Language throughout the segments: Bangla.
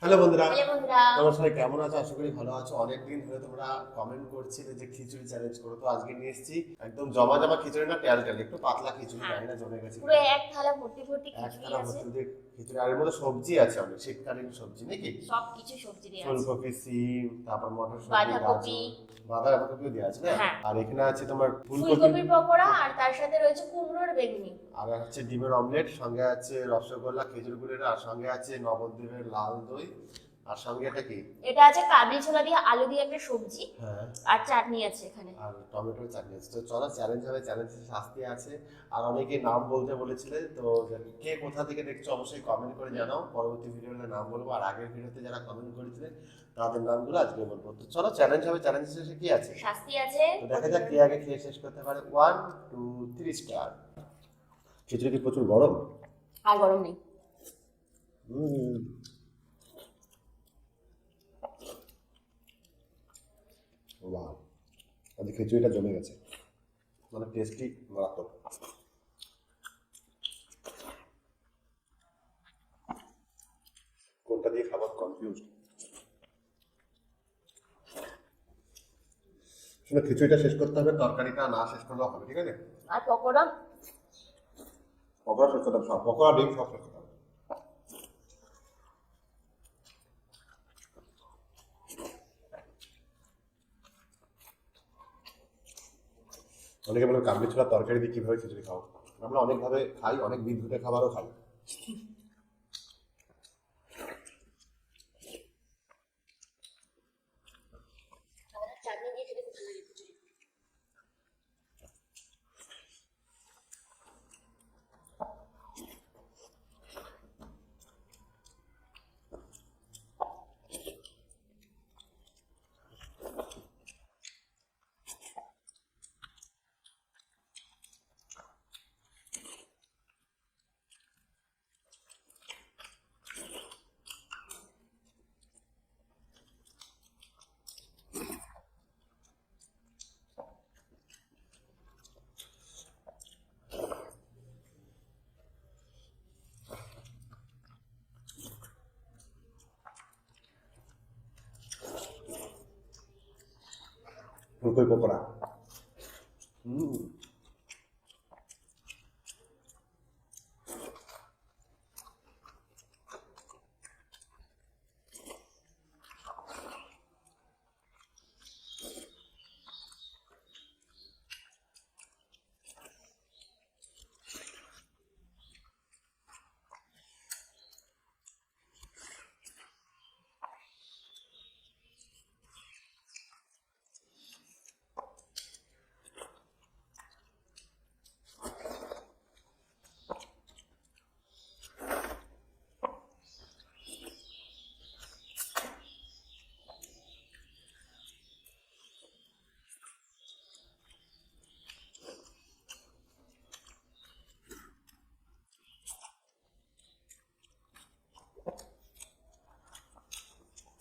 হ্যালো বন্ধুরা, হ্যালো বন্ধুরা। তোমার সবাই কেমন আছো? আশা করি ভালো আছো। অনেকদিন ধরে তোমরা কমেন্ট করছিলে যে খিচুড়ি চ্যালেঞ্জ করো, তো আজকে নিয়ে এসেছি। একদম জমা জমা খিচুড়ি না, টেল টেল একটু পাতলা খিচুড়ি, হ্যাঁ, জানি না জমে গেছে পুরো কিনা। এক থালা ভর্তি ভর্তি এক খিচুড়ি থালা আছে। ভর্তি দিয়ে খিচুড়ি, আর এর মধ্যে সবজি আছে অনেক, শীতকালীন সবজি নাকি? সবকিছু সবজি দিয়ে আছে। ফুলকপি, সিম, তারপর মটরশুঁটি, বাঁধাকপি। গাজর, বাঁধাকপিও দেওয়া আছে না? হ্যাঁ, আর এখানে আছে তোমার ফুলকপি, ফুলকপির পকোড়া আর তার সাথে রয়েছে কুমড়োর বেগুনি। আর হচ্ছে ডিমের অমলেট, সঙ্গে আছে রসগোল্লা খেজুর গুড়ের, আর সঙ্গে আছে নবদ্বীপের লাল দই, আর সঙ্গে এটা কি? এটা আছে কাবলি ছোলা দিয়ে আলু দিয়ে একটা সবজি। হ্যাঁ, আর চাটনি আছে এখানে। আর টমেটোর চাটনি আছে। তো চলো চ্যালেঞ্জ হবে, চ্যালেঞ্জের শাস্তি আছে। আর অনেকে নাম বলতে বলেছিলে, তো কে কোথা থেকে দেখছো অবশ্যই কমেন্ট করে জানাও। পরবর্তী ভিডিওতে নাম বলবো, আর আগের ভিডিওতে যারা কমেন্ট করেছিলে তাদের নামগুলো আজকে বলবো। তো চলো চ্যালেঞ্জ হবে, চ্যালেঞ্জ শেষে কি আছে? শাস্তি আছে। তো দেখা যাক কে আগে খেয়ে শেষ করতে পারে। 1 2 3 স্টার। খিচুড়ি কি প্রচুর গরম? আর গরম নেই। হুম, ওয়াও, আজকে খিচুড়িটা জমে গেছে, মানে টেস্টি, মারাত্মক। কোনটা দিয়ে খাবার কনফিউজ। শুনে খিচুড়িটা শেষ করতে হবে, তরকারিটা না শেষ করলেও হবে, ঠিক আছে? আর পকোড়া। পকোড়া শেষ করতে হবে, সব পকোড়া ডিম সব শেষ করতে হবে। অনেকে বলে কাবলি ছোলা তরকারি দিয়ে কিভাবে খিচুড়ি খাও। আমরা অনেকভাবে খাই, অনেক বিধুতে খাবারও খাই। চাটনি দিয়ে খেতে খুব ভালো লাগে খিচুড়ি। ফুলকপি পকোড়া। হুম,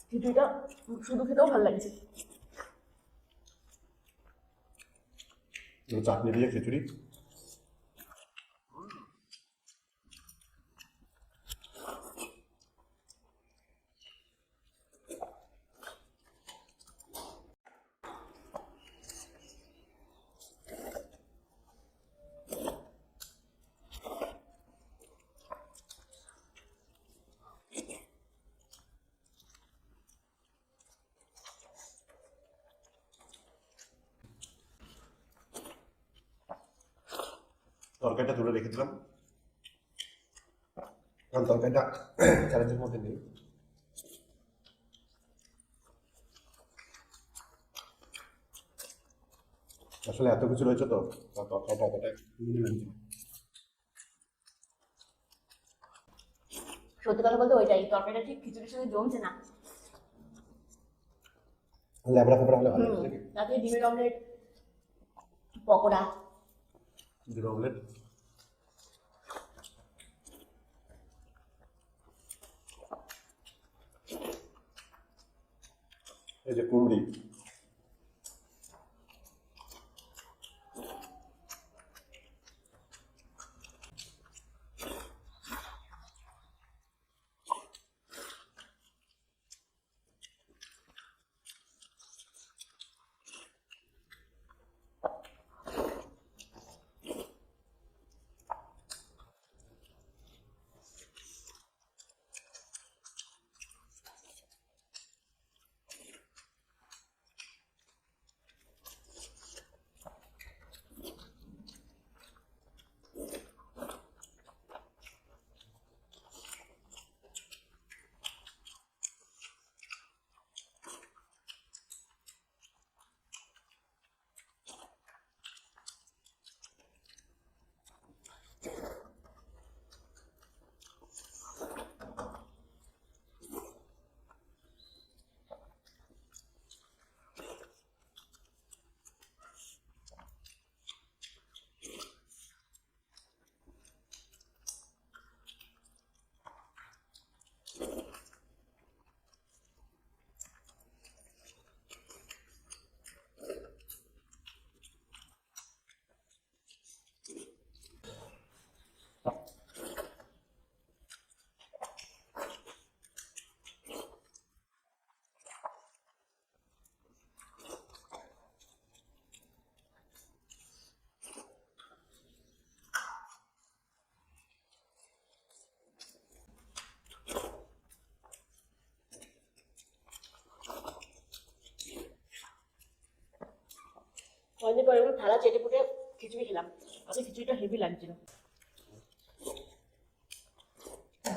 খিচুড়িটা শুধু খেতেও ভালো লাগছে। চাটনি দিয়ে খিচুড়ি। তরকারিটা তুলে রেখেছিলাম, কারণ তরকারিটা চ্যালেঞ্জের মধ্যে নেই। আসলে এত কিছু রয়েছে তো, তার তরকারিটা অতটা লাগছে না। সত্যি কথা বলতে ওইটাই, তরকারিটা ঠিক খিচুড়ির সঙ্গে জমছে না। ল্যাবড়া ফ্যাবড়া হলে ভালো লাগে নাকি? তাতে ডিমের অমলেট, পকোড়া। ডিম অমলেট। এই যে কুমড়ি, অনেক পরে থালা চেটে পুটে খিচুড়ি খেলাম। আজকে খিচুড়িটা হেভি লাগছিল।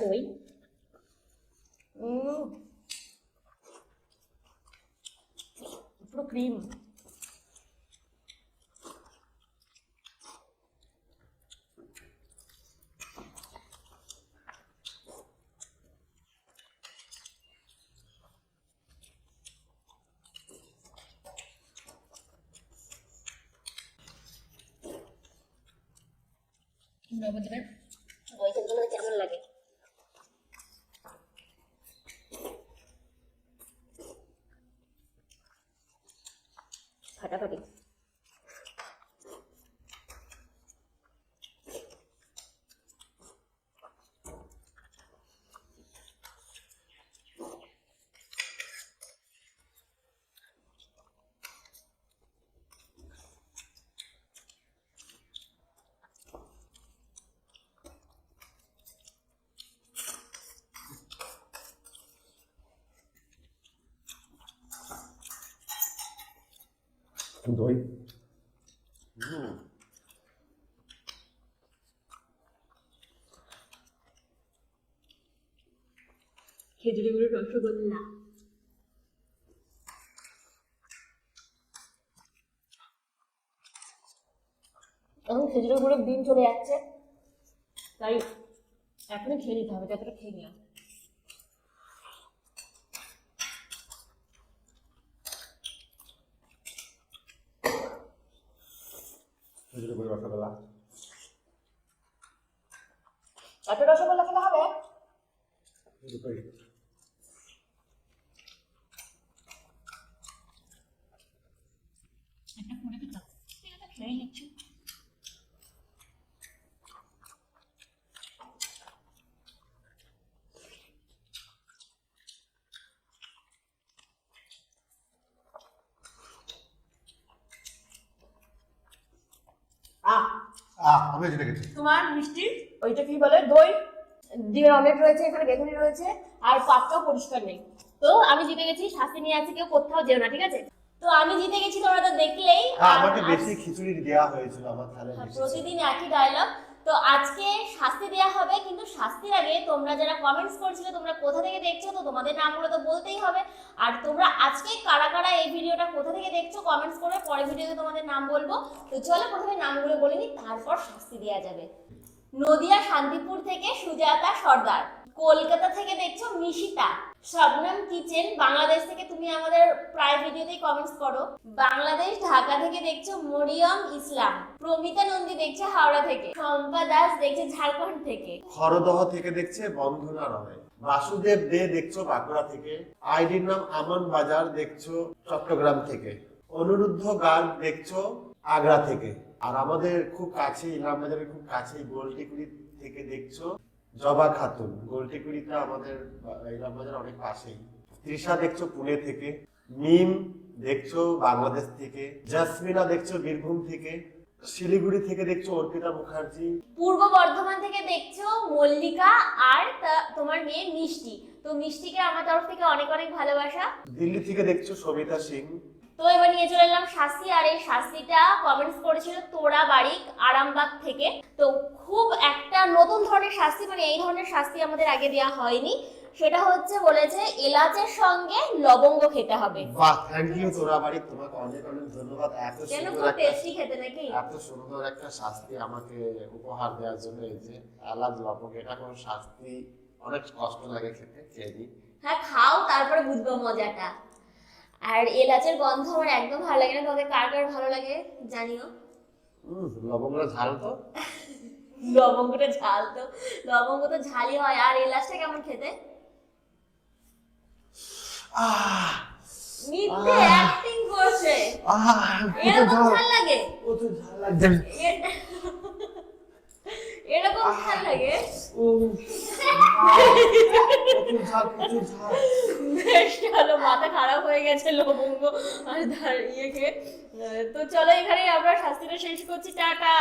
দই পুরো ক্রিম। নবদ্বীপের দই খেতে তোমাদের কেমন লাগে? ফাটাফাটি। দই খেজুরি গুড়ের রসগোল্লা। এখন খেজুরি গুড়ের দিন চলে যাচ্ছে, তাই এখনই খেয়ে নিতে হবে, যতটা খেয়ে নিও। খেজুরি গুড়ের রসগোল্লা। এত রসগোল্লা খেতে হবে? দুটোই। একটা করে দিতাম, ঠিক আছে খেয়ে নিচ্ছি। আমি যেটা গেছি তোমার মিষ্টি ওইটা কি বলে, দই, ডিমের অমলেট রয়েছে, এখানে বেগুনি রয়েছে, আর পাতটাও পরিষ্কার নেই। তো আমি জিতে গেছি, শাস্তি নিয়ে আছে, কেউ কোথাও যেও না, ঠিক আছে? তো আমি জিতে গেছি, তোমরা তো দেখলেই। আমাকে বেশি খিচুড়ি দেওয়া হয়েছিল আমার থালায় বেশি ছিল। প্রতিদিন একই ডায়লগ। তো আজকে শাস্তি দেওয়া হবে, কিন্তু শাস্তির আগে তোমরা যারা কমেন্টস করছিলে তোমরা কোথা থেকে দেখছো, তো তোমাদের নামগুলো তো বলতেই হবে। আর তোমরা আজকে কারা কারা এই ভিডিওটা কোথা থেকে দেখছো কমেন্টস করে, পরে ভিডিওতে তোমাদের নাম বলবো। তো চলো প্রথমে নামগুলো বলে নিই, তারপর শাস্তি দেওয়া যাবে। নদিয়া শান্তিপুর থেকে সুজাতা সর্দার, কলকাতা থেকে দেখছো মিশিতা, শবনম কিচেন, বাংলাদেশ থেকে তুমি আমাদের প্রায় ভিডিওতেই কমেন্টস করো। বাংলাদেশ ঢাকা থেকে দেখছো মরিয়ম ইসলাম, প্রমিতা নন্দী দেখছে হাওড়া থেকে, শম্পা দাস দেখছে ঝাড়খণ্ড থেকে, খরদহ থেকে দেখছে বন্ধনা রয়, বাসুদেব দে দেখছো বাঁকুড়া থেকে, আইডির নাম আমান বাজার দেখছো চট্টগ্রাম থেকে, অনুরুদ্ধ গার্গ দেখছো আগ্রা থেকে, আর আমাদের খুব কাছে ইলামবাজারের খুব কাছে গোলটিকুড়ি থেকে দেখছো জবা খাতুন। গোলটিকুড়িটা আমাদের ইলামবাজার অনেক পাশেই। তৃষা দেখছো পুনে থেকে, মিম দেখছো বাংলাদেশ থেকে, জাসমিনা দেখছো বীরভূম থেকে, শিলিগুড়ি থেকে দেখছো অর্পিতা মুখার্জি, পূর্ব বর্ধমান থেকে দেখছো মল্লিকা, আর তোমার মেয়ে মিষ্টি। তো মিষ্টিকে আমার তরফ থেকে অনেক অনেক ভালোবাসা। দিল্লি থেকে দেখছো সবিতা সিং। তো এবার নিয়ে চলে এলাম শাস্তি, আর এই শাস্তিটা কমেন্টস করেছিল তোরা বারিক আরামবাগ থেকে। তো খুব একটা নতুন ধরনের শাস্তি, মানে এই ধরনের শাস্তি আমাদের আগে দেওয়া হয়নি। সেটা হচ্ছে বলেছে এলাচের সঙ্গে লবঙ্গ খেতে হবে। বাহ, থ্যাংক ইউ তোরা বাড়ি, তোমাকে অনেক অনেক ধন্যবাদ। এত কেন, সুন্দর খুব একটা টেস্টি খেতে নাকি? এত সুন্দর একটা শাস্তি আমাকে উপহার দেওয়ার জন্য। এই যে এলাচ লবঙ্গ, এটা কোনো শাস্তি, অনেক কষ্ট লাগে খেতে, খেয়ে দিই। হ্যাঁ খাও, তারপরে বুঝবো মজাটা। আর এলাচের গন্ধ আমার একদম ভালো লাগে না, তোমাদের কার কার ভালো লাগে জানিও। লবঙ্গটা ঝাল তো। লবঙ্গটা ঝাল তো, লবঙ্গ তো ঝালই হয়। আর এলাচটা কেমন খেতে? মিথ্যে অ্যাক্টিং করছে। এরকম ঝাল লাগে? কত ঝাল লাগছে। এরকম ঝাল লাগে? বেশ ভালো, মাথা খারাপ হয়ে গেছে লবঙ্গ আর ইয়ে খেয়ে। তো চলো এখানেই আমরা শাস্তিটা শেষ করছি, টাটা।